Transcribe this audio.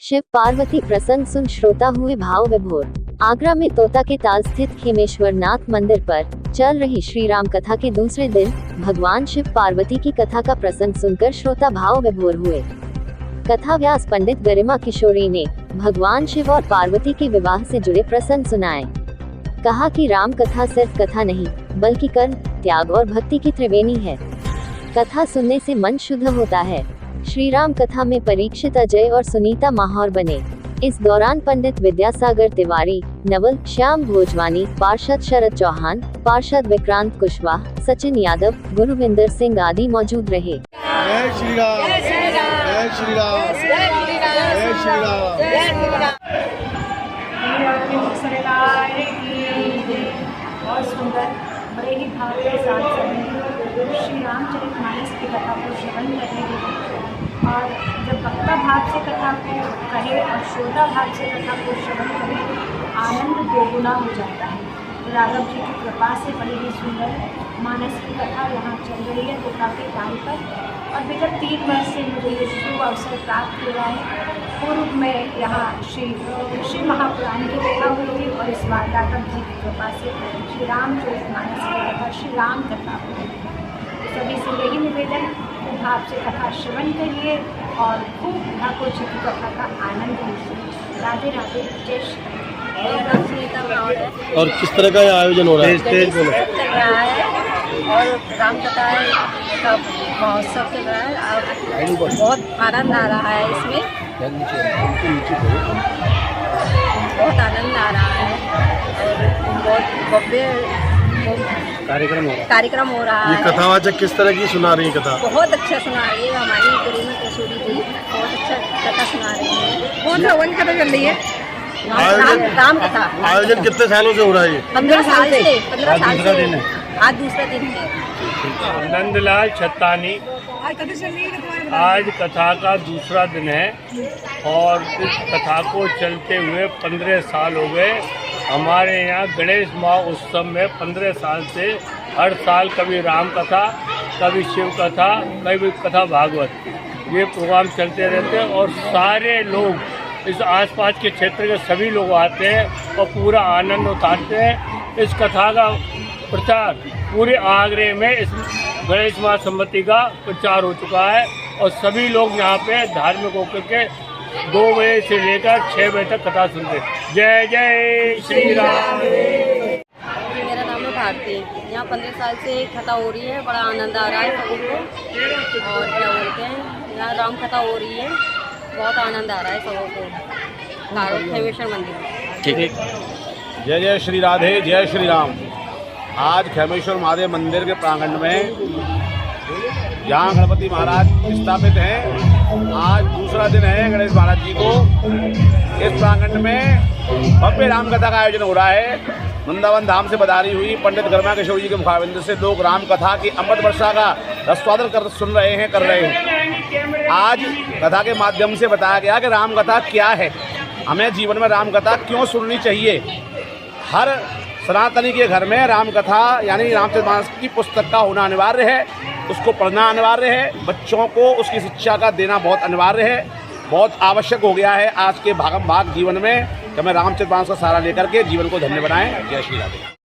शिव पार्वती प्रसंग सुन श्रोता हुए भाव विभोर। आगरा में तोता के ताल स्थित खेमेश्वर नाथ मंदिर पर चल रही श्री राम कथा के दूसरे दिन भगवान शिव पार्वती की कथा का प्रसंग सुनकर श्रोता भाव विभोर हुए। कथा व्यास पंडित गरिमा किशोरी ने भगवान शिव और पार्वती के विवाह से जुड़े प्रसंग सुनाए। कहा कि राम कथा सिर्फ कथा नहीं बल्कि कर्म, त्याग और भक्ति की त्रिवेणी है। कथा सुनने से मन शुद्ध होता है। श्री राम कथा में परीक्षित अजय और सुनीता माहौर बने। इस दौरान पंडित विद्यासागर तिवारी, नवल श्याम भोजवानी, पार्षद शरद चौहान, पार्षद विक्रांत कुशवाहा, सचिन यादव, गुरुविंदर सिंह आदि मौजूद रहे। जय श्री राम, जय श्री राम, जय श्री राम, जय श्री राम, जय श्री राम। बहुत सुंदर, बड़े ही भाव के साथ श्री रामचरितमानस की कथा को श्रवण करने और जब वक्ता भाव से कथा को कहे और श्रोता भाव से कथा को श्रवण करें, आनंद दोगुना हो जाता है। राघव जी की कृपा से बड़ी ही सुंदर मानस की कथा यहाँ चल रही है तोता के ताल पर। और विगत 3 वर्ष से मुझे ये शुभ अवसर प्राप्त हुआ है। पूर्व में यहाँ श्री महापुराण की कथा हुई थी और इस बार राघव जी की कृपा से श्री रामचरितमानस की कथा श्री राम कथा हुई। सभी से यही निवेदन, भाव से कथा श्रवण करिए और खूब ठाकुर जी की कथा का आनंद लीजिए। राधे राधे, जय श्री। और किस तरह का आयोजन हो रहा है? चल रहा है और राम कथा का महोत्सव चल रहा है। अब बहुत आनंद आ रहा है इसमें, बहुत आनंद आ रहा है और बहुत भव्य कार्यक्रम हो रहा है। ये कथावाचक किस तरह की सुना रही है कथा? बहुत अच्छा सुना रही है हमारी गरिमा किशोरी जी, बहुत अच्छा कथा सुना रही है। बहुत रवन कथा चल रही है। राम कथा आयोजन कितने सालों से हो रहा है ये? 15 साल से। 15 साल से आज दूसरा दिन है। नंदलाल छत्तानी, आज कथा का दूसरा दिन है और इस कथा को चलते हुए 15 साल हो गए। हमारे यहाँ गणेश महोत्सव में 15 साल से हर साल कभी राम कथा, कभी शिव कथा, कभी कथा भागवत, ये प्रोग्राम चलते रहते हैं और सारे लोग इस आसपास के क्षेत्र के सभी लोग आते हैं और पूरा आनंद उठाते हैं। इस कथा का प्रचार पूरे आगरे में इस गणेश महासम्मति का प्रचार हो चुका है और सभी लोग यहाँ पे धार्मिक होकर के 2 बजे से लेकर 6 बजे तक कथा सुनते हैं। जय जय श्री राम। मेरा नाम है भारती। यहाँ 15 साल से कथा हो रही है, बड़ा आनंद आ रहा है सभी को। और क्या बोलते हैं, यहाँ राम कथा हो रही है, बहुत आनंद आ रहा है सबों को। खेमेश्वर मंदिर। ठीक है। जय जय श्री राधे, जय श्री राम। आज खेमेश्वर महादेव मंदिर के प्रांगण में जहाँ गणपति महाराज स्थापित हैं, आज दूसरा दिन है गणेश महाराज जी को। इस प्रांगण में भव्य राम कथा का आयोजन हो रहा है। वृंदावन धाम से पधारी हुई पंडित गरिमा किशोरी जी के मुखारबिंद से लोग राम कथा की अमृत वर्षा का रसवादन कर सुन रहे हैं, कर रहे हैं। आज कथा के माध्यम से बताया गया कि राम कथा क्या है, हमें जीवन में राम कथा क्यों सुननी चाहिए। हर सनातनी के घर में राम कथा यानी रामचरितमानस की पुस्तक का होना अनिवार्य है, उसको पढ़ना अनिवार्य है, बच्चों को उसकी शिक्षा का देना बहुत अनिवार्य है, बहुत आवश्यक हो गया है आज के भागम भाग जीवन में कि हमें रामचरितमानस का सहारा लेकर के जीवन को धन्य बनाएं। जय श्री राधे।